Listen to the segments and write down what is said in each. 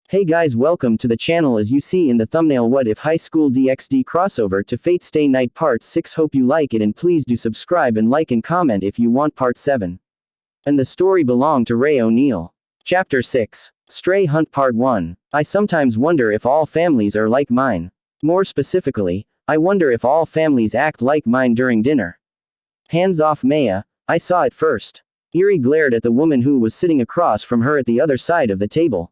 Hey guys, welcome to the channel. As you see in the thumbnail, what if High School DxD crossover to Fate Stay Night Part 6. Hope you like it and please do subscribe and like and comment if you want Part 7. And the story belonged to Ray O'Neal. Chapter 6. Stray Hunt Part 1. I sometimes wonder if all families are like mine. More specifically, I wonder if all families act like mine during dinner. Hands off Maya, I saw it first. Eerie glared at the woman who was sitting across from her at the other side of the table.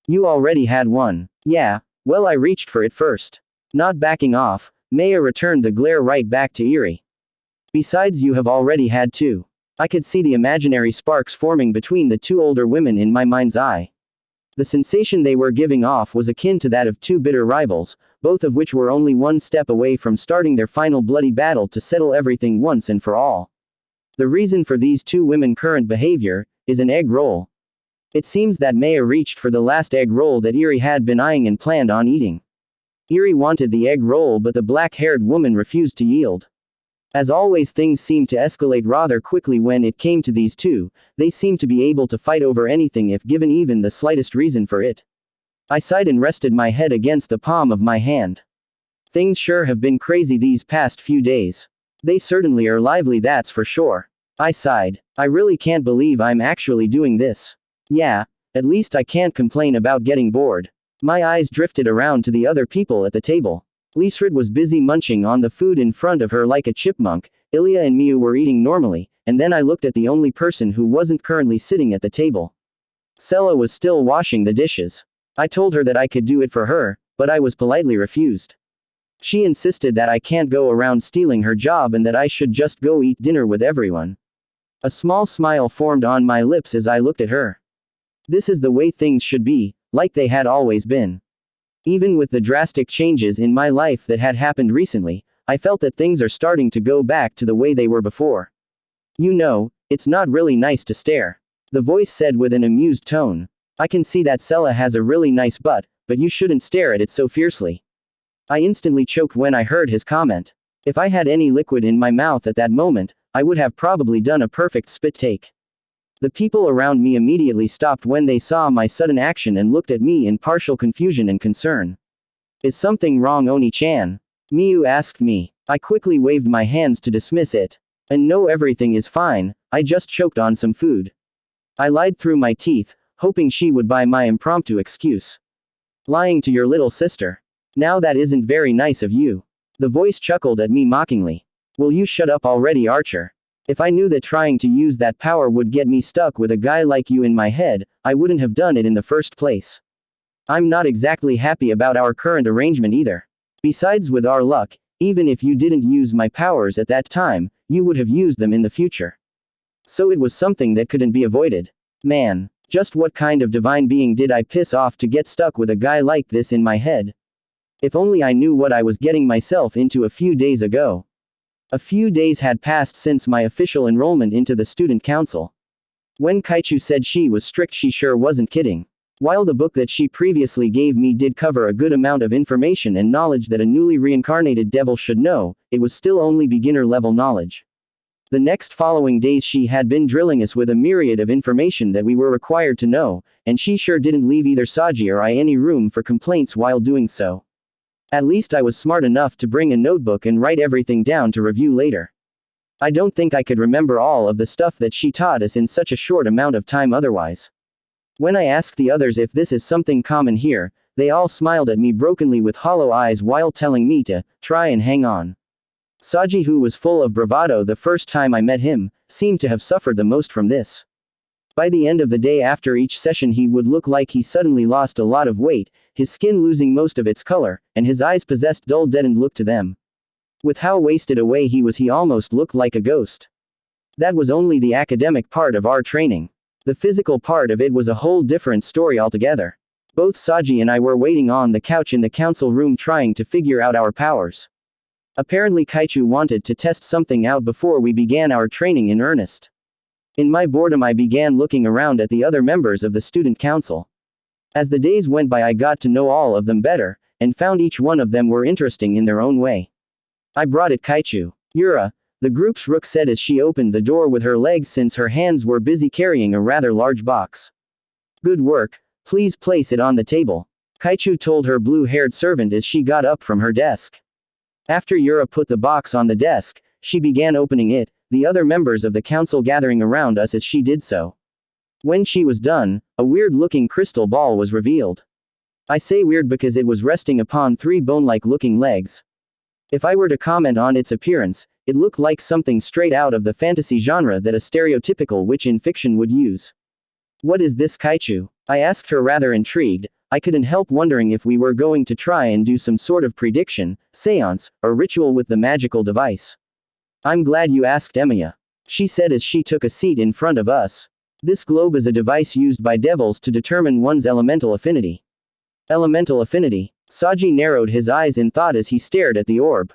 You already had one. Yeah, well, I reached for it first. Not backing off, Maya returned the glare right back to Eerie. Besides, you have already had two. I could see the imaginary sparks forming between the two older women in my mind's eye. The sensation they were giving off was akin to that of two bitter rivals, both of which were only one step away from starting their final bloody battle to settle everything once and for all. The reason for these two women's current behavior is an egg roll. It seems that Maya reached for the last egg roll that Eerie had been eyeing and planned on eating. Eerie wanted the egg roll, but the black-haired woman refused to yield. As always, things seemed to escalate rather quickly when it came to these two. They seemed to be able to fight over anything if given even the slightest reason for it. I sighed and rested my head against the palm of my hand. Things sure have been crazy these past few days. They certainly are lively, that's for sure. I sighed. I really can't believe I'm actually doing this. Yeah, at least I can't complain about getting bored. My eyes drifted around to the other people at the table. Lisrid was busy munching on the food in front of her like a chipmunk. Ilya and Miu were eating normally, and then I looked at the only person who wasn't currently sitting at the table. Sela was still washing the dishes. I told her that I could do it for her, but I was politely refused. She insisted that I can't go around stealing her job and that I should just go eat dinner with everyone. A small smile formed on my lips as I looked at her. This is the way things should be, like they had always been. Even with the drastic changes in my life that had happened recently, I felt that things are starting to go back to the way they were before. You know, it's not really nice to stare. The voice said with an amused tone. I can see that Sela has a really nice butt, but you shouldn't stare at it so fiercely. I instantly choked when I heard his comment. If I had any liquid in my mouth at that moment, I would have probably done a perfect spit take. The people around me immediately stopped when they saw my sudden action and looked at me in partial confusion and concern. Is something wrong, Oni-chan? Miu asked me. I quickly waved my hands to dismiss it. And no, everything is fine, I just choked on some food. I lied through my teeth, hoping she would buy my impromptu excuse. Lying to your little sister. Now that isn't very nice of you. The voice chuckled at me mockingly. Will you shut up already, Archer? If I knew that trying to use that power would get me stuck with a guy like you in my head, I wouldn't have done it in the first place. I'm not exactly happy about our current arrangement either. Besides, with our luck, even if you didn't use my powers at that time, you would have used them in the future. So it was something that couldn't be avoided. Man, just what kind of divine being did I piss off to get stuck with a guy like this in my head? If only I knew what I was getting myself into a few days ago. A few days had passed since my official enrollment into the student council. When Kaichu said she was strict, she sure wasn't kidding. While the book that she previously gave me did cover a good amount of information and knowledge that a newly reincarnated devil should know, it was still only beginner-level knowledge. The next following days she had been drilling us with a myriad of information that we were required to know, and she sure didn't leave either Saji or I any room for complaints while doing so. At least I was smart enough to bring a notebook and write everything down to review later. I don't think I could remember all of the stuff that she taught us in such a short amount of time otherwise. When I asked the others if this is something common here, they all smiled at me brokenly with hollow eyes while telling me to try and hang on. Saji, who was full of bravado the first time I met him, seemed to have suffered the most from this. By the end of the day, after each session, he would look like he suddenly lost a lot of weight, his skin losing most of its color, and his eyes possessed dull deadened look to them. With how wasted away he was, he almost looked like a ghost. That was only the academic part of our training. The physical part of it was a whole different story altogether. Both Saji and I were waiting on the couch in the council room trying to figure out our powers. Apparently Kaichu wanted to test something out before we began our training in earnest. In my boredom, I began looking around at the other members of the student council. As the days went by, I got to know all of them better, and found each one of them were interesting in their own way. I brought it, Kaichu. Yura, the group's rook said as she opened the door with her legs since her hands were busy carrying a rather large box. Good work. Please place it on the table, Kaichu told her blue-haired servant as she got up from her desk. After Yura put the box on the desk, she began opening it, the other members of the council gathering around us as she did so. When she was done, a weird-looking crystal ball was revealed. I say weird because it was resting upon 3 bone-like looking legs. If I were to comment on its appearance, it looked like something straight out of the fantasy genre that a stereotypical witch in fiction would use. What is this, Kaichu? I asked her, rather intrigued. I couldn't help wondering if we were going to try and do some sort of prediction, seance, or ritual with the magical device. I'm glad you asked, Emiya, she said as she took a seat in front of us. This globe is a device used by devils to determine one's elemental affinity. Elemental affinity? Saji narrowed his eyes in thought as he stared at the orb.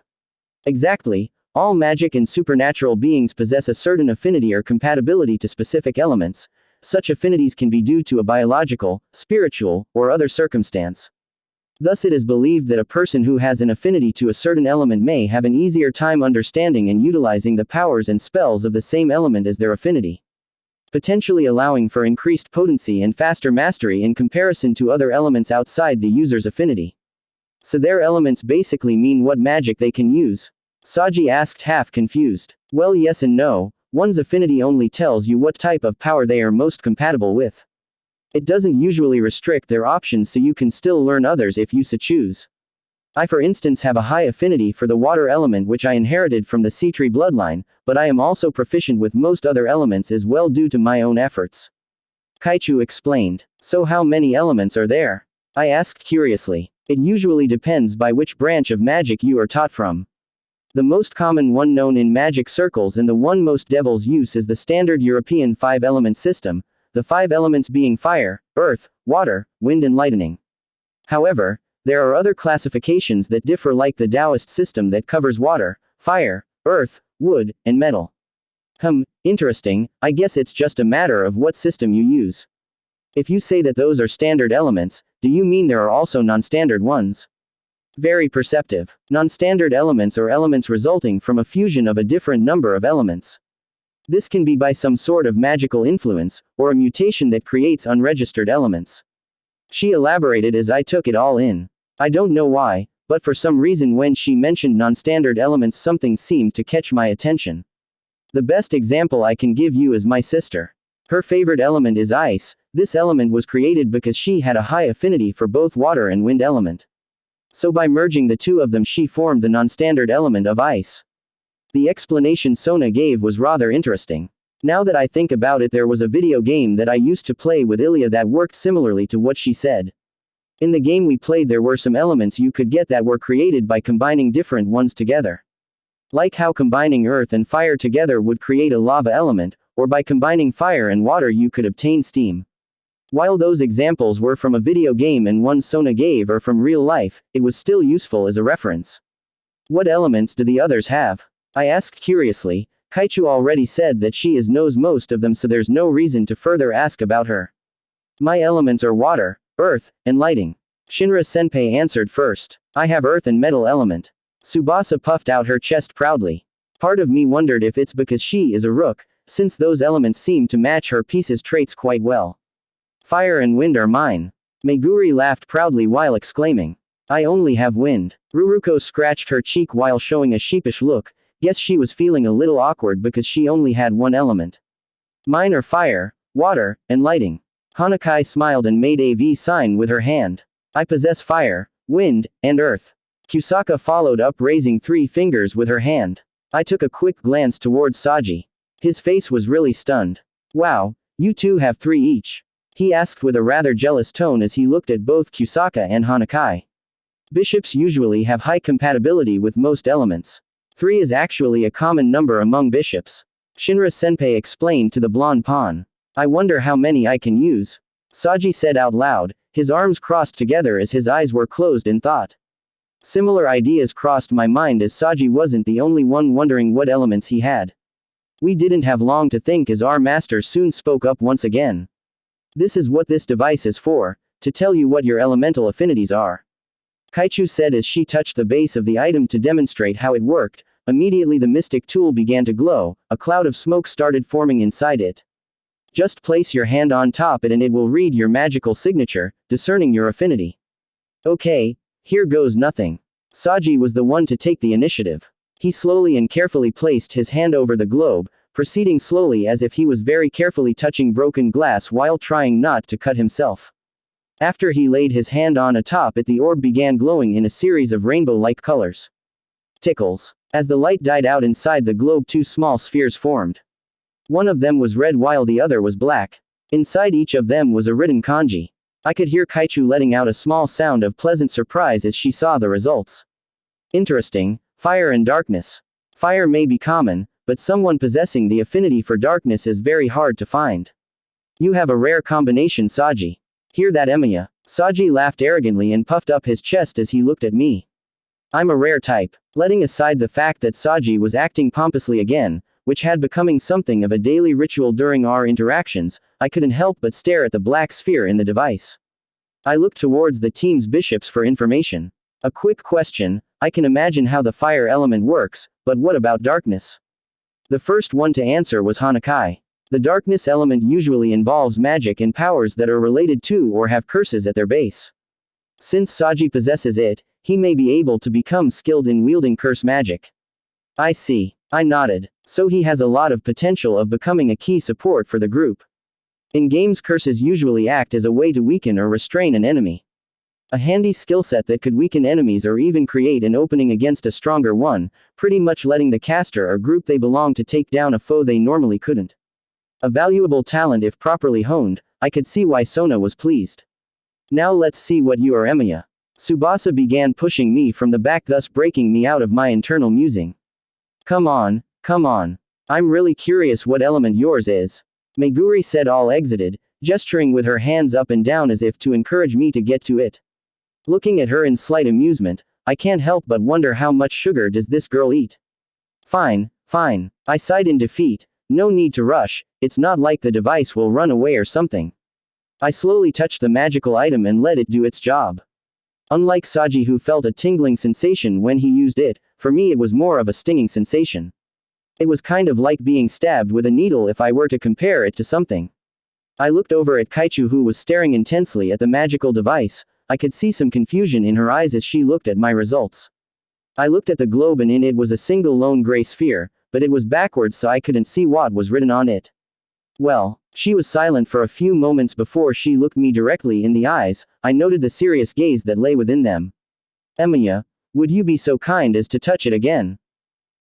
Exactly, all magic and supernatural beings possess a certain affinity or compatibility to specific elements. Such affinities can be due to a biological, spiritual, or other circumstance. Thus it is believed that a person who has an affinity to a certain element may have an easier time understanding and utilizing the powers and spells of the same element as their affinity, potentially allowing for increased potency and faster mastery in comparison to other elements outside the user's affinity. So their elements basically mean what magic they can use? Saji asked, half confused. Well, yes and no. One's affinity only tells you what type of power they are most compatible with. It doesn't usually restrict their options, so you can still learn others if you so choose. I, for instance, have a high affinity for the water element, which I inherited from the Seatree bloodline, but I am also proficient with most other elements as well due to my own efforts. Kaichu explained. So how many elements are there? I asked curiously. It usually depends by which branch of magic you are taught from. The most common one known in magic circles and the one most devils use is the standard European 5-element system, the 5 elements being fire, earth, water, wind and lightning. However, there are other classifications that differ, like the Taoist system that covers water, fire, earth, wood, and metal. Interesting. I guess it's just a matter of what system you use. If you say that those are standard elements, do you mean there are also non-standard ones? Very perceptive. Non-standard elements are elements resulting from a fusion of a different number of elements. This can be by some sort of magical influence, or a mutation that creates unregistered elements. She elaborated as I took it all in. I don't know why, but for some reason when she mentioned non-standard elements something seemed to catch my attention. The best example I can give you is my sister. Her favorite element is ice. This element was created because she had a high affinity for both water and wind element. So by merging the two of them she formed the non-standard element of ice. The explanation Sona gave was rather interesting. Now that I think about it, there was a video game that I used to play with Ilya that worked similarly to what she said. In the game we played there were some elements you could get that were created by combining different ones together. Like how combining earth and fire together would create a lava element, or by combining fire and water you could obtain steam. While those examples were from a video game and one Sona gave are from real life, it was still useful as a reference. What elements do the others have? I asked curiously. Kaichu already said that she knows most of them, so there's no reason to further ask about her. My elements are water, earth, and lighting. Shinra Senpai answered first. I have earth and metal element. Tsubasa puffed out her chest proudly. Part of me wondered if it's because she is a rook, since those elements seem to match her piece's traits quite well. Fire and wind are mine. Meguri laughed proudly while exclaiming. I only have wind. Ruruko scratched her cheek while showing a sheepish look. Guess she was feeling a little awkward because she only had one element. Mine are fire, water, and lighting. Hanakai smiled and made a V sign with her hand. I possess fire, wind, and earth. Kusaka followed up, raising 3 fingers with her hand. I took a quick glance towards Saji. His face was really stunned. Wow, you two have 3 each. He asked with a rather jealous tone as he looked at both Kusaka and Hanakai. Bishops usually have high compatibility with most elements. 3 is actually a common number among bishops. Shinra Senpai explained to the blonde pawn. I wonder how many I can use. Saji said out loud, his arms crossed together as his eyes were closed in thought. Similar ideas crossed my mind as Saji wasn't the only one wondering what elements he had. We didn't have long to think as our master soon spoke up once again. This is what this device is for, to tell you what your elemental affinities are. Kaichu said as she touched the base of the item to demonstrate how it worked. Immediately the mystic tool began to glow, a cloud of smoke started forming inside it. Just place your hand on top it and it will read your magical signature, discerning your affinity. Okay, here goes nothing. Saji was the one to take the initiative. He slowly and carefully placed his hand over the globe, proceeding slowly as if he was very carefully touching broken glass while trying not to cut himself. After he laid his hand on atop it, the orb began glowing in a series of rainbow-like colors. Tickles. As the light died out inside the globe, two small spheres formed. One of them was red while the other was black. Inside each of them was a written kanji. I could hear Kaichu letting out a small sound of pleasant surprise as she saw the results. Interesting. Fire and darkness. Fire may be common, but someone possessing the affinity for darkness is very hard to find. You have a rare combination, Saji. Hear that, Emiya? Saji laughed arrogantly and puffed up his chest as he looked at me. I'm a rare type. Letting aside the fact that Saji was acting pompously again, which had becoming something of a daily ritual during our interactions, I couldn't help but stare at the black sphere in the device. I looked towards the team's bishops for information. A quick question, I can imagine how the fire element works, but what about darkness? The first one to answer was Hanakai. The darkness element usually involves magic and powers that are related to or have curses at their base. Since Saji possesses it, he may be able to become skilled in wielding curse magic. I see. I nodded. So he has a lot of potential of becoming a key support for the group. In games, curses usually act as a way to weaken or restrain an enemy. A handy skill set that could weaken enemies or even create an opening against a stronger one, pretty much letting the caster or group they belong to take down a foe they normally couldn't. A valuable talent if properly honed. I could see why Sona was pleased. Now let's see what you are, Emiya. Tsubasa began pushing me from the back, thus breaking me out of my internal musing. Come on, come on. I'm really curious what element yours is. Meguri said, all exited, gesturing with her hands up and down as if to encourage me to get to it. Looking at her in slight amusement, I can't help but wonder how much sugar does this girl eat. Fine, fine. I sighed in defeat. No need to rush, it's not like the device will run away or something. I slowly touched the magical item and let it do its job. Unlike Saji, who felt a tingling sensation when he used it, for me it was more of a stinging sensation. It was kind of like being stabbed with a needle if I were to compare it to something. I looked over at Kaichu, who was staring intensely at the magical device. I could see some confusion in her eyes as she looked at my results. I looked at the globe and in it was a single lone gray sphere, but it was backwards so I couldn't see what was written on it. Well, she was silent for a few moments before she looked me directly in the eyes. I noted the serious gaze that lay within them. Emiya, would you be so kind as to touch it again?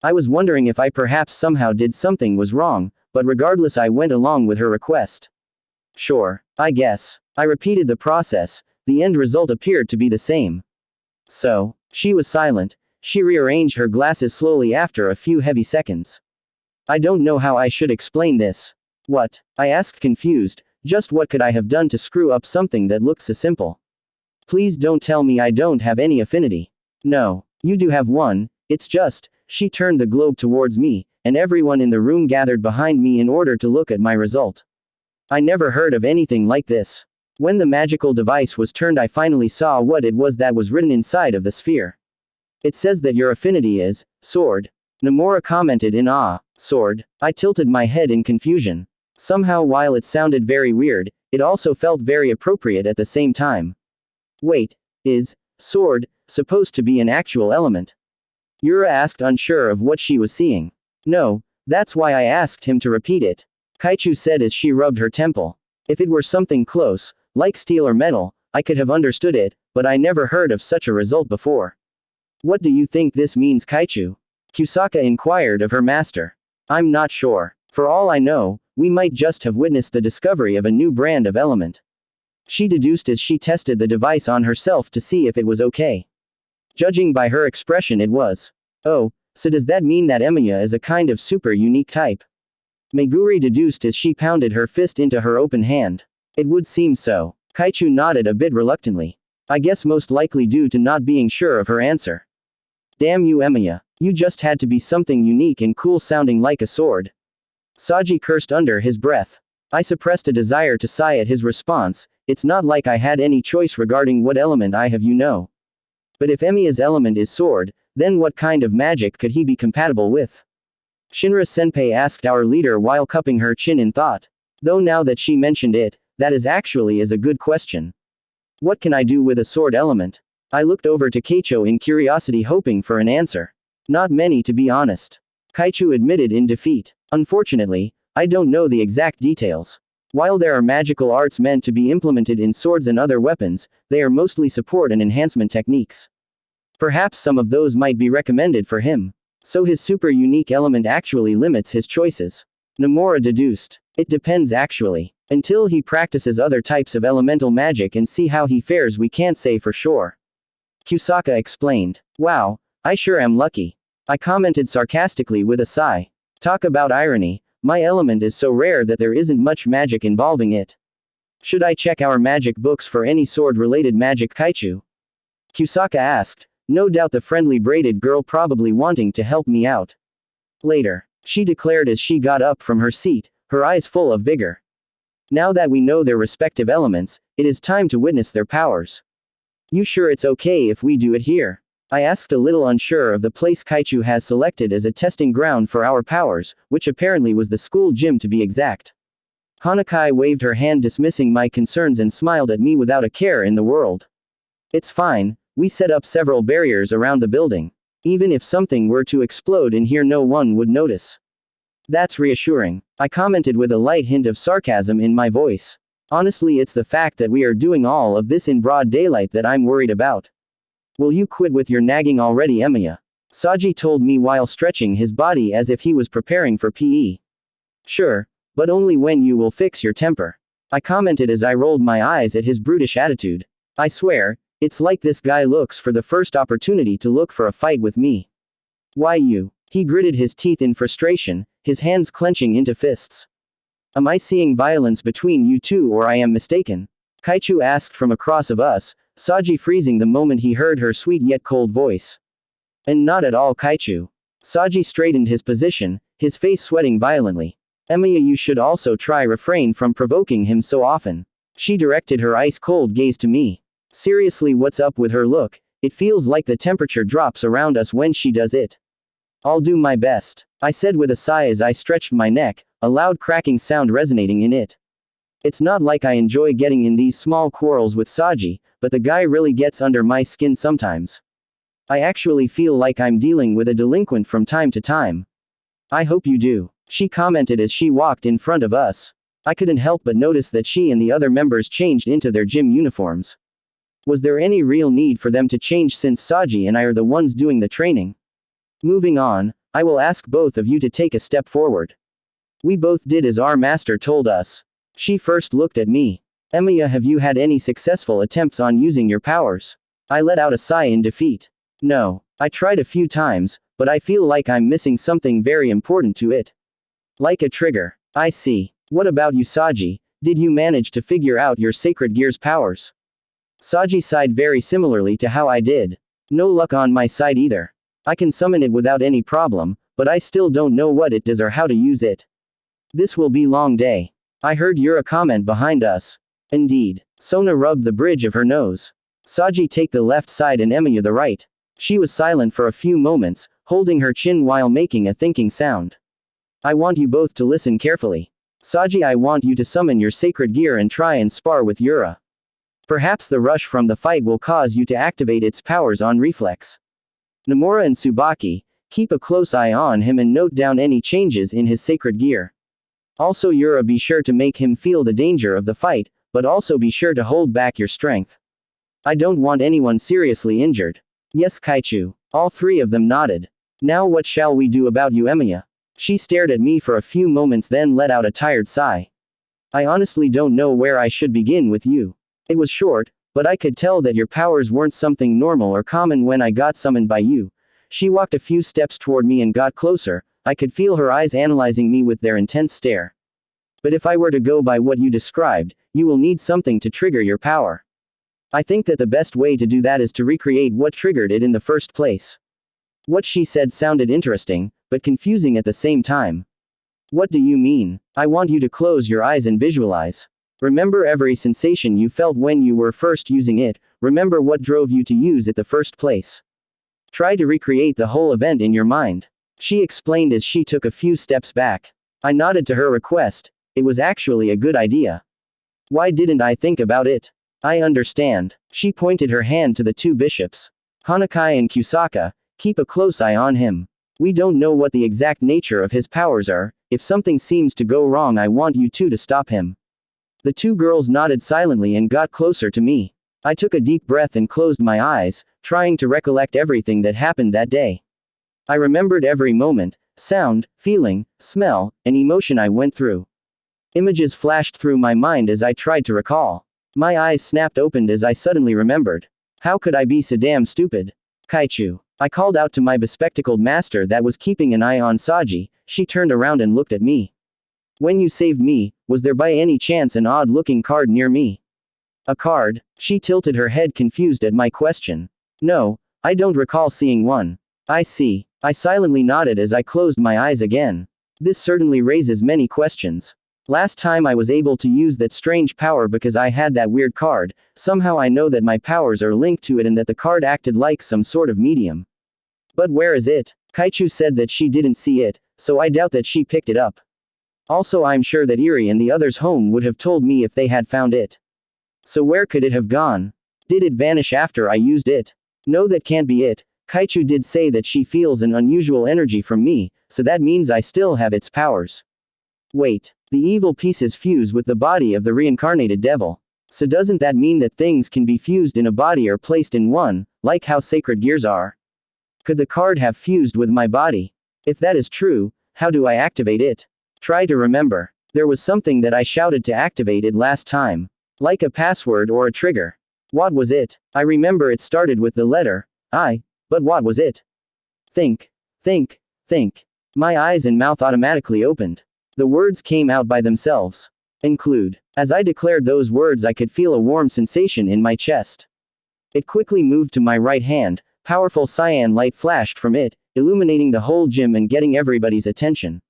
I was wondering if I perhaps somehow did something was wrong, but regardless I went along with her request. Sure, I guess. I repeated the process. The end result appeared to be the same. So, she was silent. She rearranged her glasses slowly after a few heavy seconds. I don't know how I should explain this. What? I asked, confused. Just what could I have done to screw up something that looked so simple? Please don't tell me I don't have any affinity. No, you do have one. It's just, she turned the globe towards me, and everyone in the room gathered behind me in order to look at my result. I never heard of anything like this. When the magical device was turned, I finally saw what it was that was written inside of the sphere. It says that your affinity is sword. Nomura commented in awe. Sword. I tilted my head in confusion. Somehow, while it sounded very weird, it also felt very appropriate at the same time. Wait, is sword supposed to be an actual element? Yura asked, unsure of what she was seeing. No, that's why I asked him to repeat it. Kaichu said as she rubbed her temple. If it were something close, like steel or metal, I could have understood it, but I never heard of such a result before. What do you think this means, Kaichu? Kusaka inquired of her master. I'm not sure. For all I know, we might just have witnessed the discovery of a new brand of element. She deduced as she tested the device on herself to see if it was okay. Judging by her expression, it was. Oh, so does that mean that Emiya is a kind of super unique type? Meguri deduced as she pounded her fist into her open hand. It would seem so. Kaichu nodded a bit reluctantly. I guess most likely due to not being sure of her answer. Damn you, Emiya. You just had to be something unique and cool sounding like a sword. Saji cursed under his breath. I suppressed a desire to sigh at his response. It's not like I had any choice regarding what element I have, you know. But if Emiya's element is sword, then what kind of magic could he be compatible with? Shinra Senpai asked our leader while cupping her chin in thought. Though now that she mentioned it, that is a good question. What can I do with a sword element? I looked over to Keicho in curiosity, hoping for an answer. Not many, to be honest. Kaichu admitted in defeat. Unfortunately, I don't know the exact details. While there are magical arts meant to be implemented in swords and other weapons, they are mostly support and enhancement techniques. Perhaps some of those might be recommended for him. So his super unique element actually limits his choices. Nomura deduced. It depends actually. Until he practices other types of elemental magic and see how he fares, we can't say for sure. Kusaka explained. Wow, I sure am lucky. I commented sarcastically with a sigh. Talk about irony, my element is so rare that there isn't much magic involving it. Should I check our magic books for any sword-related magic, Kaichu? Kusaka asked, no doubt the friendly braided girl probably wanting to help me out. Later, she declared as she got up from her seat, her eyes full of vigor. Now that we know their respective elements, it is time to witness their powers. You sure it's okay if we do it here? I asked, a little unsure of the place Kaichu has selected as a testing ground for our powers, which apparently was the school gym to be exact. Hanakai waved her hand dismissing my concerns and smiled at me without a care in the world. It's fine, we set up several barriers around the building. Even if something were to explode in here, no one would notice. That's reassuring. I commented with a light hint of sarcasm in my voice. Honestly, it's the fact that we are doing all of this in broad daylight that I'm worried about. Will you quit with your nagging already, Emiya? Saji told me while stretching his body as if he was preparing for PE. Sure, but only when you will fix your temper. I commented as I rolled my eyes at his brutish attitude. I swear, it's like this guy looks for the first opportunity to look for a fight with me. Why you? He gritted his teeth in frustration, his hands clenching into fists. Am I seeing violence between you two, or I am mistaken? Kaichu asked from across of us, Saji freezing the moment he heard her sweet yet cold voice. And not at all, Kaichu. Saji straightened his position, his face sweating violently. Emiya, you should also try refrain from provoking him so often. She directed her ice-cold gaze to me. Seriously, what's up with her look? It feels like the temperature drops around us when she does it. I'll do my best, I said with a sigh as I stretched my neck, a loud cracking sound resonating in it. It's not like I enjoy getting in these small quarrels with Saji, but the guy really gets under my skin sometimes. I actually feel like I'm dealing with a delinquent from time to time. I hope you do, she commented as she walked in front of us. I couldn't help but notice that she and the other members changed into their gym uniforms. Was there any real need for them to change since Saji and I are the ones doing the training? Moving on, I will ask both of you to take a step forward. We both did as our master told us. She first looked at me. Emiya, have you had any successful attempts on using your powers? I let out a sigh in defeat. No, I tried a few times, but I feel like I'm missing something very important to it. Like a trigger. I see. What about you, Saji? Did you manage to figure out your Sacred Gear's powers? Saji sighed very similarly to how I did. No luck on my side either. I can summon it without any problem, but I still don't know what it does or how to use it. This will be long day. I heard Yura comment behind us. Indeed. Sona rubbed the bridge of her nose. Saji take the left side and Emiya the right. She was silent for a few moments, holding her chin while making a thinking sound. I want you both to listen carefully. Saji, I want you to summon your Sacred Gear and try and spar with Yura. Perhaps the rush from the fight will cause you to activate its powers on reflex. Nomura and Tsubaki, keep a close eye on him and note down any changes in his Sacred Gear. Also Yura, be sure to make him feel the danger of the fight, but also be sure to hold back your strength. I don't want anyone seriously injured. Yes, Kaichu. All three of them nodded. Now what shall we do about you, Emiya? She stared at me for a few moments then let out a tired sigh. I honestly don't know where I should begin with you. It was short, but I could tell that your powers weren't something normal or common when I got summoned by you. She walked a few steps toward me and got closer. I could feel her eyes analyzing me with their intense stare. But if I were to go by what you described, you will need something to trigger your power. I think that the best way to do that is to recreate what triggered it in the first place. What she said sounded interesting, but confusing at the same time. What do you mean? I want you to close your eyes and visualize. Remember every sensation you felt when you were first using it, remember what drove you to use it the first place. Try to recreate the whole event in your mind. She explained as she took a few steps back. I nodded to her request, it was actually a good idea. Why didn't I think about it? I understand. She pointed her hand to the two bishops. Hanakai and Kusaka, keep a close eye on him. We don't know what the exact nature of his powers are. If something seems to go wrong, I want you two to stop him. The two girls nodded silently and got closer to me. I took a deep breath and closed my eyes, trying to recollect everything that happened that day. I remembered every moment, sound, feeling, smell, and emotion I went through. Images flashed through my mind as I tried to recall. My eyes snapped open as I suddenly remembered. How could I be so damn stupid? Kaichu. I called out to my bespectacled master that was keeping an eye on Saji. She turned around and looked at me. When you saved me, was there by any chance an odd-looking card near me? A card? She tilted her head confused at my question. No, I don't recall seeing one. I see. I silently nodded as I closed my eyes again. This certainly raises many questions. Last time I was able to use that strange power because I had that weird card. Somehow I know that my powers are linked to it and that the card acted like some sort of medium. But where is it? Kaichu said that she didn't see it, so I doubt that she picked it up. Also, I'm sure that Eri and the others home would have told me if they had found it. So where could it have gone? Did it vanish after I used it? No, that can't be it. Kaichu did say that she feels an unusual energy from me, so that means I still have its powers. Wait, the evil pieces fuse with the body of the reincarnated devil. So doesn't that mean that things can be fused in a body or placed in one, like how sacred gears are? Could the card have fused with my body? If that is true, how do I activate it? Try to remember. There was something that I shouted to activate it last time. Like a password or a trigger. What was it? I remember it started with the letter I, but what was it? Think. My eyes and mouth automatically opened. The words came out by themselves. Include. As I declared those words, I could feel a warm sensation in my chest. It quickly moved to my right hand. Powerful cyan light flashed from it, illuminating the whole gym and getting everybody's attention.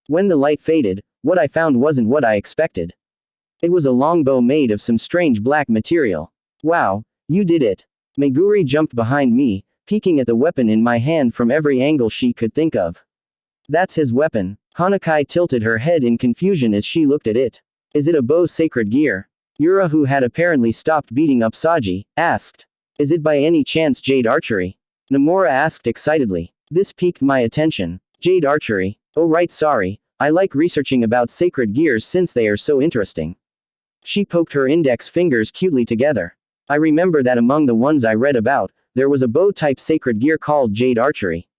When the light faded, what I found wasn't what I expected. It was a long bow made of some strange black material. Wow, you did it. Meguri jumped behind me, peeking at the weapon in my hand from every angle she could think of. That's his weapon. Hanakai tilted her head in confusion as she looked at it. Is it a bow sacred gear? Yura, who had apparently stopped beating up Saji, asked. Is it by any chance jade archery? Nomura asked excitedly. This piqued my attention. Jade archery? Oh right, sorry. I like researching about sacred gears since they are so interesting. She poked her index fingers cutely together. I remember that among the ones I read about, there was a bow-type sacred gear called jade archery.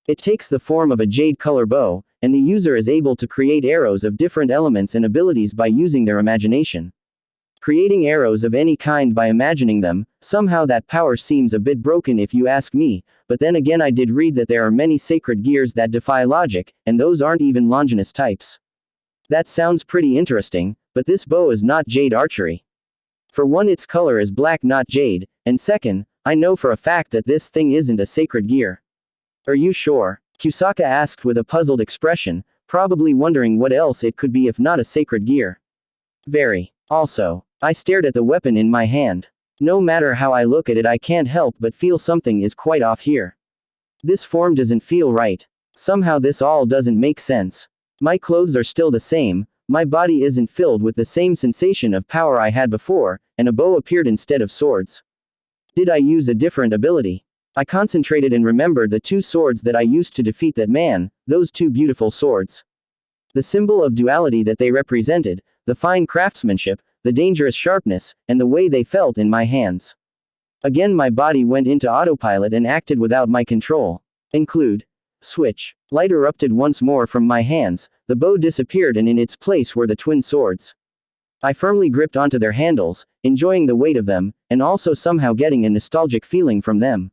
It takes the form of a jade color bow, and the user is able to create arrows of different elements and abilities by using their imagination. Creating arrows of any kind by imagining them, somehow that power seems a bit broken if you ask me, but then again I did read that there are many sacred gears that defy logic, and those aren't even Longinus types. That sounds pretty interesting, but this bow is not jade archery. For one, its color is black, not jade, and second, I know for a fact that this thing isn't a sacred gear. Are you sure? Kusaka asked with a puzzled expression, probably wondering what else it could be if not a sacred gear. Very. Also, I stared at the weapon in my hand. No matter how I look at it, I can't help but feel something is quite off here. This form doesn't feel right. Somehow this all doesn't make sense. My clothes are still the same, my body isn't filled with the same sensation of power I had before, and a bow appeared instead of swords. Did I use a different ability? I concentrated and remembered the two swords that I used to defeat that man, those two beautiful swords. The symbol of duality that they represented, the fine craftsmanship, the dangerous sharpness, and the way they felt in my hands. Again my body went into autopilot and acted without my control. Include. Switch. Light erupted once more from my hands, the bow disappeared and in its place were the twin swords. I firmly gripped onto their handles, enjoying the weight of them, and also somehow getting a nostalgic feeling from them.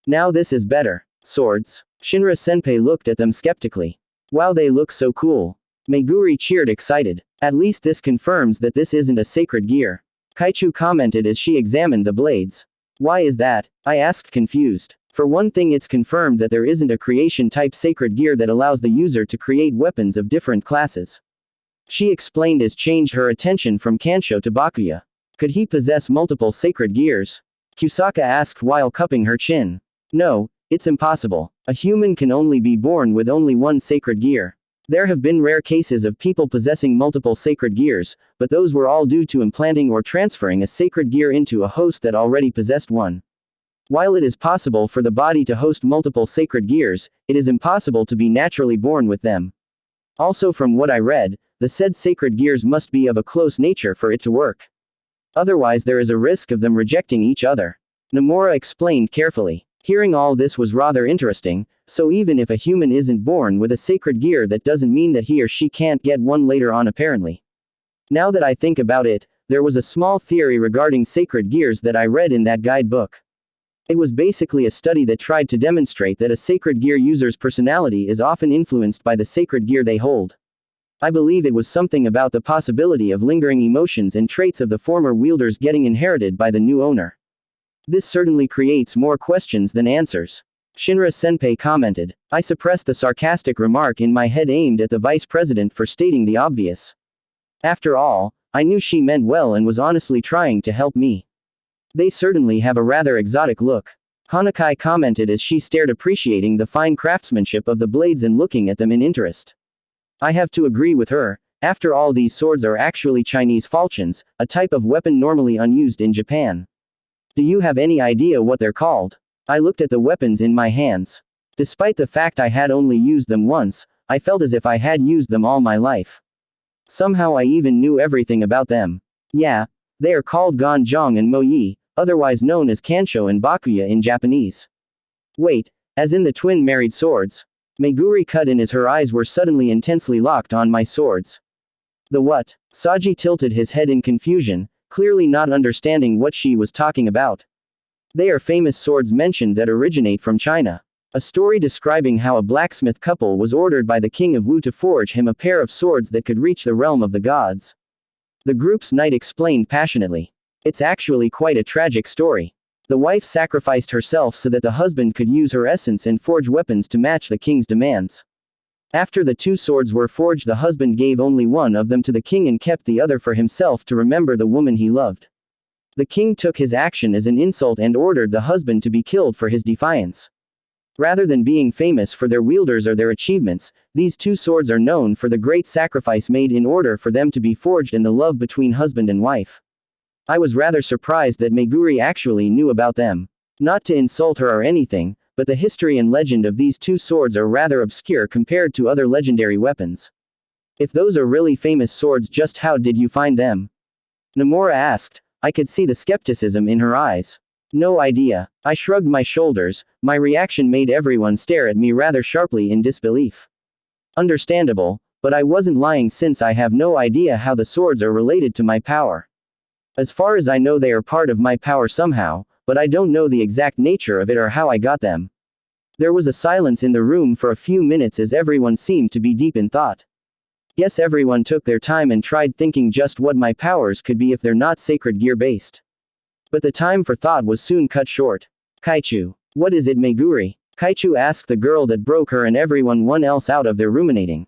Now this is better. Swords. Shinra Senpai looked at them skeptically. Wow, they look so cool. Meguri cheered excited. At least this confirms that this isn't a sacred gear. Kaichu commented as she examined the blades. Why is that? I asked confused. For one thing, it's confirmed that there isn't a creation-type sacred gear that allows the user to create weapons of different classes. She explained as changed her attention from Kansho to Bakuya. Could he possess multiple sacred gears? Kusaka asked while cupping her chin. No, it's impossible. A human can only be born with only one sacred gear. There have been rare cases of people possessing multiple sacred gears, but those were all due to implanting or transferring a sacred gear into a host that already possessed one. While it is possible for the body to host multiple sacred gears, it is impossible to be naturally born with them. Also, from what I read, the said sacred gears must be of a close nature for it to work. Otherwise, there is a risk of them rejecting each other. Nomura explained carefully. Hearing all this was rather interesting, so even if a human isn't born with a sacred gear, that doesn't mean that he or she can't get one later on apparently. Now that I think about it, there was a small theory regarding sacred gears that I read in that guidebook. It was basically a study that tried to demonstrate that a sacred gear user's personality is often influenced by the sacred gear they hold. I believe it was something about the possibility of lingering emotions and traits of the former wielders getting inherited by the new owner. This certainly creates more questions than answers. Shinra Senpai commented. I suppressed the sarcastic remark in my head aimed at the vice president for stating the obvious. After all, I knew she meant well and was honestly trying to help me. They certainly have a rather exotic look. Hanakai commented as she stared, appreciating the fine craftsmanship of the blades and looking at them in interest. I have to agree with her. After all, these swords are actually Chinese falchions, a type of weapon normally unused in Japan. Do you have any idea what they're called? I looked at the weapons in my hands. Despite the fact I had only used them once, I felt as if I had used them all my life. Somehow I even knew everything about them. Yeah, they are called Ganzhong and Moyi, otherwise known as Kansho and Bakuya in Japanese. Wait, as in the twin married swords? Meguri cut in as her eyes were suddenly intensely locked on my swords. The what? Saji tilted his head in confusion, clearly not understanding what she was talking about. They are famous swords mentioned that originate from China. A story describing how a blacksmith couple was ordered by the king of Wu to forge him a pair of swords that could reach the realm of the gods. The group's knight explained passionately. It's actually quite a tragic story. The wife sacrificed herself so that the husband could use her essence and forge weapons to match the king's demands. After the two swords were forged, the husband gave only one of them to the king and kept the other for himself to remember the woman he loved. The king took his action as an insult and ordered the husband to be killed for his defiance. Rather than being famous for their wielders or their achievements, these two swords are known for the great sacrifice made in order for them to be forged and the love between husband and wife. I was rather surprised that Meguri actually knew about them. Not to insult her or anything, but the history and legend of these two swords are rather obscure compared to other legendary weapons. If those are really famous swords, just how did you find them? Nomura asked. I could see the skepticism in her eyes. No idea. I shrugged my shoulders. My reaction made everyone stare at me rather sharply in disbelief. Understandable, but I wasn't lying since I have no idea how the swords are related to my power. As far as I know, they are part of my power somehow, but I don't know the exact nature of it or how I got them. There was a silence in the room for a few minutes as everyone seemed to be deep in thought. Yes, everyone took their time and tried thinking just what my powers could be if they're not sacred gear based. But the time for thought was soon cut short. Kaichu. What is it, Meguri? Kaichu asked the girl that broke her and everyone else out of their ruminating.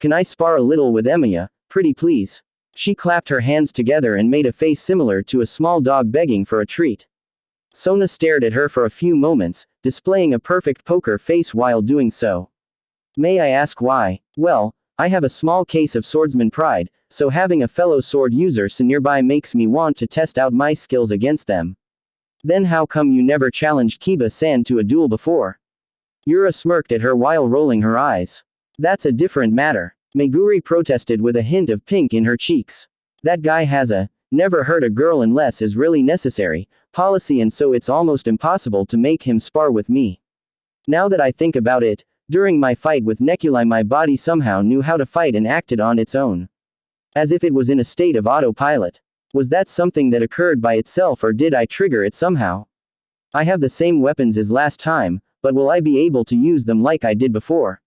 Can I spar a little with Emiya, pretty please? She clapped her hands together and made a face similar to a small dog begging for a treat. Sona stared at her for a few moments, displaying a perfect poker face while doing so. May I ask why? Well, I have a small case of swordsman pride, so having a fellow sword user so nearby makes me want to test out my skills against them. Then how come you never challenged Kiba-san to a duel before? Yura smirked at her while rolling her eyes. That's a different matter. Meguri protested with a hint of pink in her cheeks. That guy has a never hurt a girl unless is really necessary policy, and so it's almost impossible to make him spar with me. Now that I think about it, during my fight with Nekulai my body somehow knew how to fight and acted on its own. As if it was in a state of autopilot. Was that something that occurred by itself or did I trigger it somehow? I have the same weapons as last time, but will I be able to use them like I did before?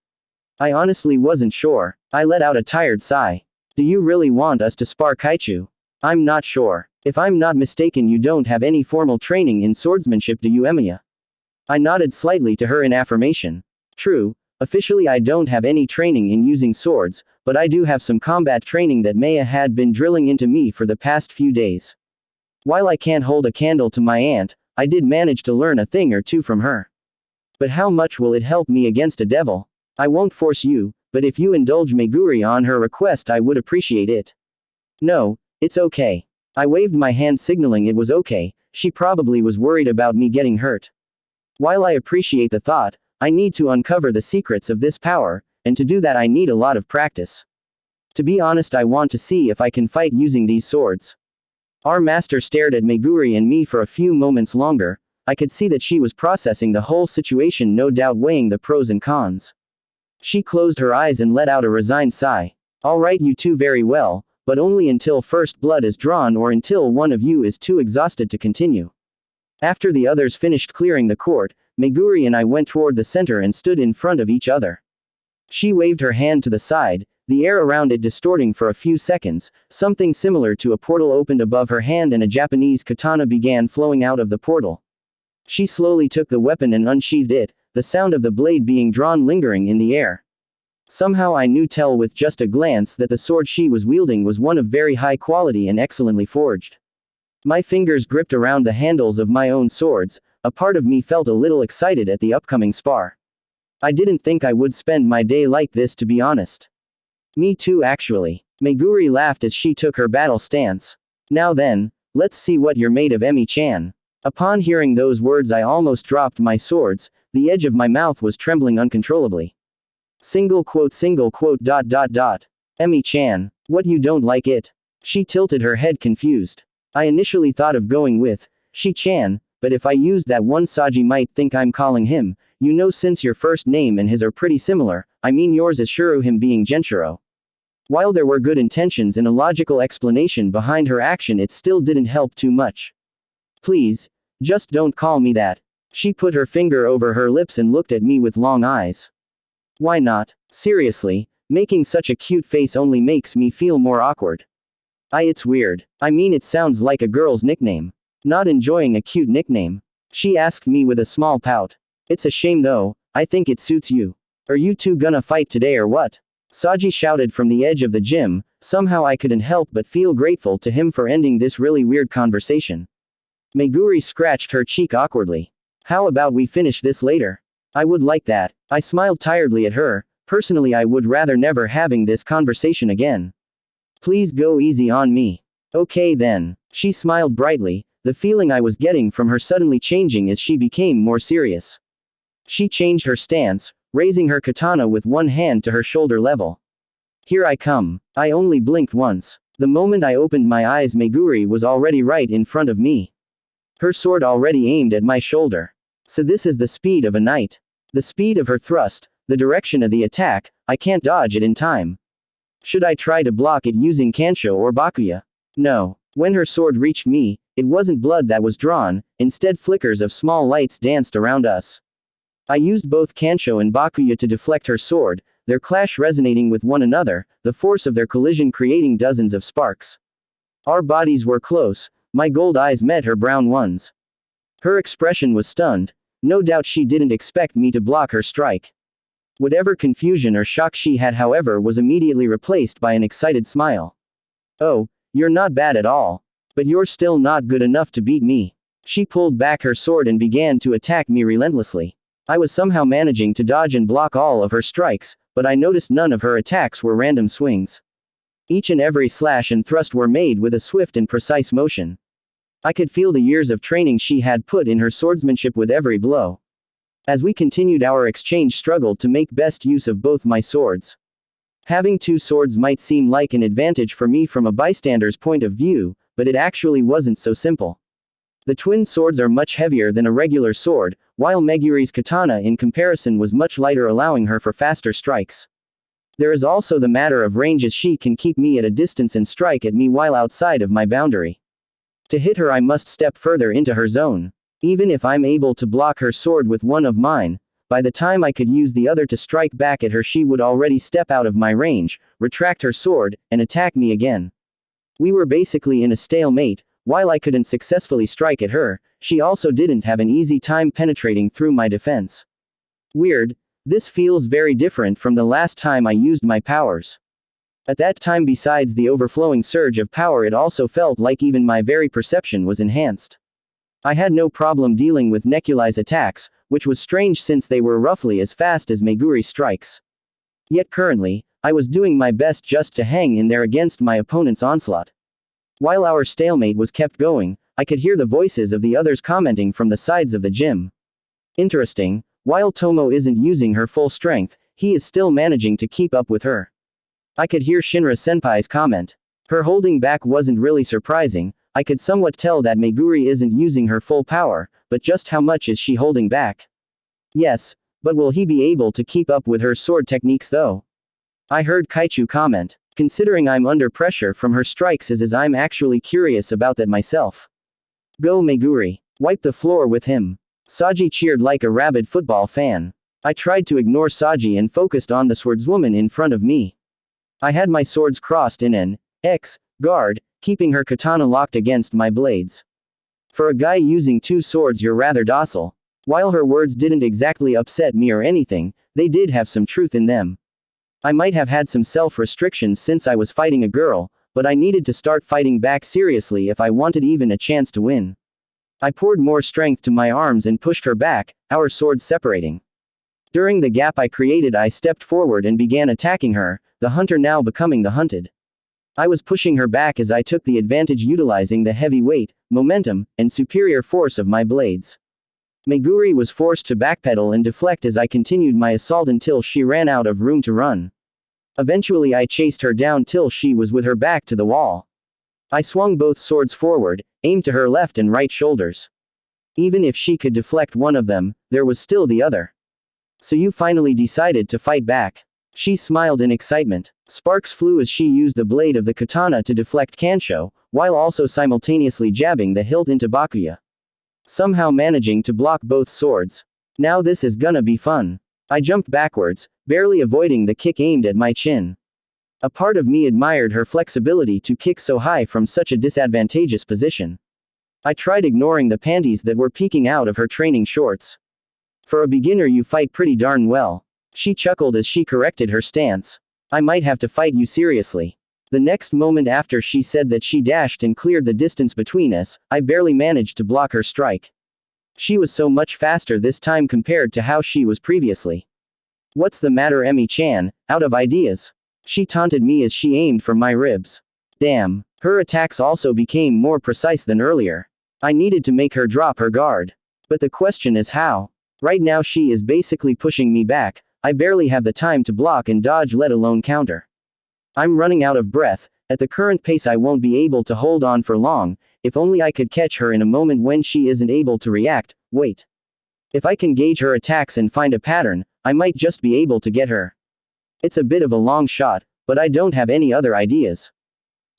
I honestly wasn't sure. I let out a tired sigh. Do you really want us to spar, Kaichu? I'm not sure. If I'm not mistaken, you don't have any formal training in swordsmanship, do you, Emiya? I nodded slightly to her in affirmation. True, officially I don't have any training in using swords, but I do have some combat training that Maya had been drilling into me for the past few days. While I can't hold a candle to my aunt, I did manage to learn a thing or two from her. But how much will it help me against a devil? I won't force you, but if you indulge Meguri on her request I would appreciate it. No, it's okay. I waved my hand signaling it was okay, she probably was worried about me getting hurt. While I appreciate the thought, I need to uncover the secrets of this power, and to do that I need a lot of practice. To be honest, I want to see if I can fight using these swords. Our master stared at Meguri and me for a few moments longer. I could see that she was processing the whole situation, no doubt weighing the pros and cons. She closed her eyes and let out a resigned sigh. All right, you two, very well, but only until first blood is drawn or until one of you is too exhausted to continue. After the others finished clearing the court, Meguri and I went toward the center and stood in front of each other. She waved her hand to the side, the air around it distorting for a few seconds. Something similar to a portal opened above her hand and a Japanese katana began flowing out of the portal. She slowly took the weapon and unsheathed it, the sound of the blade being drawn lingering in the air. Somehow I knew tell with just a glance that the sword she was wielding was one of very high quality and excellently forged. My fingers gripped around the handles of my own swords. A part of me felt a little excited at the upcoming spar. I didn't think I would spend my day like this, to be honest. Me too, actually. Meguri laughed as she took her battle stance. Now then, let's see what you're made of, Emi-chan. Upon hearing those words I almost dropped my swords. The edge of my mouth was trembling uncontrollably. Single quote. Emi-chan, what, you don't like it? She tilted her head confused. I initially thought of going with Shi-chan, but if I used that one Saji might think I'm calling him, you know, since your first name and his are pretty similar. I mean yours is Shuru, him being Genshiro. While there were good intentions and a logical explanation behind her action, it still didn't help too much. Please, just don't call me that. She put her finger over her lips and looked at me with long eyes. Why not? Seriously, making such a cute face only makes me feel more awkward. It's weird. I mean, it sounds like a girl's nickname. Not enjoying a cute nickname? She asked me with a small pout. It's a shame though, I think it suits you. Are you two gonna fight today or what? Saji shouted from the edge of the gym. Somehow I couldn't help but feel grateful to him for ending this really weird conversation. Meguri scratched her cheek awkwardly. How about we finish this later? I would like that. I smiled tiredly at her. Personally, I would rather never having this conversation again. Please go easy on me. Okay then. She smiled brightly, the feeling I was getting from her suddenly changing as she became more serious. She changed her stance, raising her katana with one hand to her shoulder level. Here I come. I only blinked once. The moment I opened my eyes, Meguri was already right in front of me. Her sword already aimed at my shoulder. So this is the speed of a knight. The speed of her thrust, the direction of the attack, I can't dodge it in time. Should I try to block it using Kansho or Bakuya? No. When her sword reached me, it wasn't blood that was drawn, instead flickers of small lights danced around us. I used both Kansho and Bakuya to deflect her sword, their clash resonating with one another, the force of their collision creating dozens of sparks. Our bodies were close, my gold eyes met her brown ones. Her expression was stunned. No doubt she didn't expect me to block her strike. Whatever confusion or shock she had, however, was immediately replaced by an excited smile. Oh, you're not bad at all. But you're still not good enough to beat me. She pulled back her sword and began to attack me relentlessly. I was somehow managing to dodge and block all of her strikes, but I noticed none of her attacks were random swings. Each and every slash and thrust were made with a swift and precise motion. I could feel the years of training she had put in her swordsmanship with every blow. As we continued our exchange, struggled to make best use of both my swords. Having two swords might seem like an advantage for me from a bystander's point of view, but it actually wasn't so simple. The twin swords are much heavier than a regular sword, while Meguri's katana in comparison was much lighter, allowing her for faster strikes. There is also the matter of range, as she can keep me at a distance and strike at me while outside of my boundary. To hit her I must step further into her zone. Even if I'm able to block her sword with one of mine, by the time I could use the other to strike back at her, she would already step out of my range, retract her sword, and attack me again. We were basically in a stalemate. While I couldn't successfully strike at her, she also didn't have an easy time penetrating through my defense. Weird. This feels very different from the last time I used my powers. At that time, besides the overflowing surge of power, it also felt like even my very perception was enhanced. I had no problem dealing with Nekulai's attacks, which was strange since they were roughly as fast as Meguri's strikes. Yet currently, I was doing my best just to hang in there against my opponent's onslaught. While our stalemate was kept going, I could hear the voices of the others commenting from the sides of the gym. Interesting, while Tomo isn't using her full strength, he is still managing to keep up with her. I could hear Shinra Senpai's comment. Her holding back wasn't really surprising. I could somewhat tell that Meguri isn't using her full power, but just how much is she holding back? Yes, but will he be able to keep up with her sword techniques though? I heard Kaichu comment. Considering I'm under pressure from her strikes as I'm actually curious about that myself. Go Meguri. Wipe the floor with him. Saji cheered like a rabid football fan. I tried to ignore Saji and focused on the swordswoman in front of me. I had my swords crossed in an X guard, keeping her katana locked against my blades. For a guy using two swords, you're rather docile. While her words didn't exactly upset me or anything, they did have some truth in them. I might have had some self-restrictions since I was fighting a girl, but I needed to start fighting back seriously if I wanted even a chance to win. I poured more strength to my arms and pushed her back, our swords separating. During the gap I created, I stepped forward and began attacking her, the hunter now becoming the hunted. I was pushing her back as I took the advantage, utilizing the heavy weight, momentum, and superior force of my blades. Meguri was forced to backpedal and deflect as I continued my assault until she ran out of room to run. Eventually I chased her down till she was with her back to the wall. I swung both swords forward, aimed to her left and right shoulders. Even if she could deflect one of them, there was still the other. So you finally decided to fight back. She smiled in excitement. Sparks flew as she used the blade of the katana to deflect Kansho, while also simultaneously jabbing the hilt into Bakuya. Somehow managing to block both swords. Now this is gonna be fun. I jumped backwards, barely avoiding the kick aimed at my chin. A part of me admired her flexibility to kick so high from such a disadvantageous position. I tried ignoring the panties that were peeking out of her training shorts. For a beginner, you fight pretty darn well. She chuckled as she corrected her stance. I might have to fight you seriously. The next moment after she said that, she dashed and cleared the distance between us. I barely managed to block her strike. She was so much faster this time compared to how she was previously. What's the matter, Emi-chan, out of ideas? She taunted me as she aimed for my ribs. Damn, her attacks also became more precise than earlier. I needed to make her drop her guard. But the question is how? Right now she is basically pushing me back. I barely have the time to block and dodge, let alone counter. I'm running out of breath. At the current pace I won't be able to hold on for long. If only I could catch her in a moment when she isn't able to react. Wait. If I can gauge her attacks and find a pattern, I might just be able to get her. It's a bit of a long shot, but I don't have any other ideas.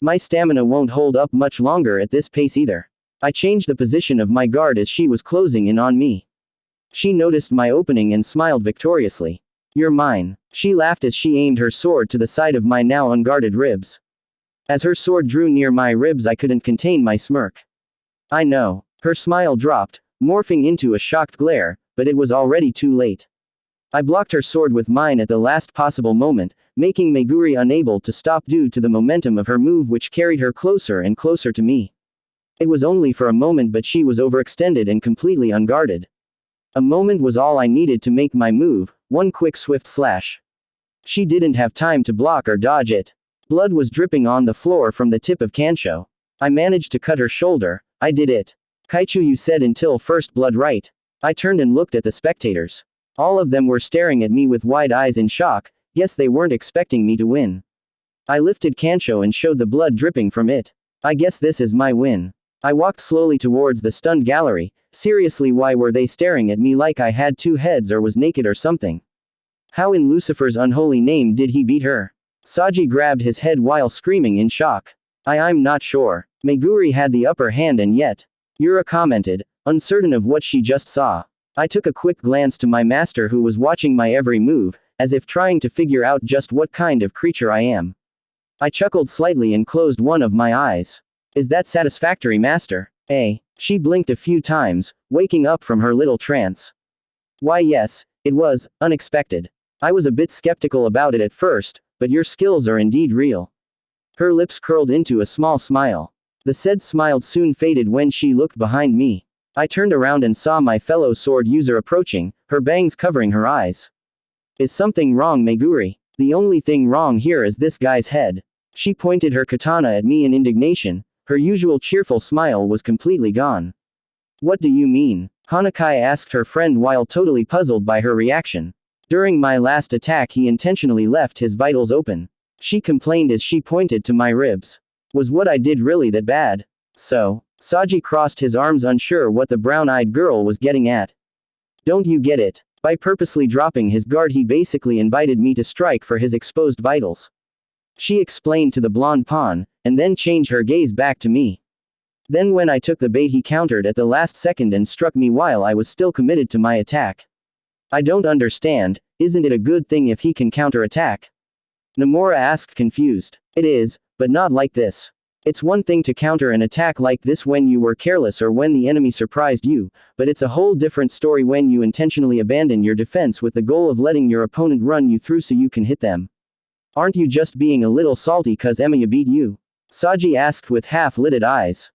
My stamina won't hold up much longer at this pace either. I changed the position of my guard as she was closing in on me. She noticed my opening and smiled victoriously. You're mine. She laughed as she aimed her sword to the side of my now unguarded ribs. As her sword drew near my ribs, I couldn't contain my smirk. I know. Her smile dropped, morphing into a shocked glare, but it was already too late. I blocked her sword with mine at the last possible moment, making Meguri unable to stop due to the momentum of her move, which carried her closer and closer to me. It was only for a moment, but she was overextended and completely unguarded. A moment was all I needed to make my move, one quick swift slash. She didn't have time to block or dodge it. Blood was dripping on the floor from the tip of Kansho. I managed to cut her shoulder. I did it. Kaichu, you said until first blood, right? I turned and looked at the spectators. All of them were staring at me with wide eyes in shock. Guess they weren't expecting me to win. I lifted Kansho and showed the blood dripping from it. I guess this is my win. I walked slowly towards the stunned gallery. Seriously, why were they staring at me like I had two heads or was naked or something? How in Lucifer's unholy name did he beat her? Saji grabbed his head while screaming in shock. I'm not sure. Meguri had the upper hand, and yet. Yura commented, uncertain of what she just saw. I took a quick glance to my master, who was watching my every move, as if trying to figure out just what kind of creature I am. I chuckled slightly and closed one of my eyes. Is that satisfactory, master? She blinked a few times, waking up from her little trance. Why yes, it was, unexpected. I was a bit skeptical about it at first, but your skills are indeed real. Her lips curled into a small smile. The said smile soon faded when she looked behind me. I turned around and saw my fellow sword user approaching, her bangs covering her eyes. Is something wrong, Meguri? The only thing wrong here is this guy's head. She pointed her katana at me in indignation. Her usual cheerful smile was completely gone. What do you mean? Hanakai asked her friend while totally puzzled by her reaction. During my last attack he intentionally left his vitals open. She complained as she pointed to my ribs. Was what I did really that bad? So, Saji crossed his arms unsure what the brown-eyed girl was getting at. Don't you get it? By purposely dropping his guard he basically invited me to strike for his exposed vitals. She explained to the blonde pawn, and then changed her gaze back to me. Then when I took the bait he countered at the last second and struck me while I was still committed to my attack. I don't understand, isn't it a good thing if he can counterattack? Nomura asked confused. It is, but not like this. It's one thing to counter an attack like this when you were careless or when the enemy surprised you, but it's a whole different story when you intentionally abandon your defense with the goal of letting your opponent run you through so you can hit them. Aren't you just being a little salty cause Emiya beat you? Saji asked with half-lidded eyes.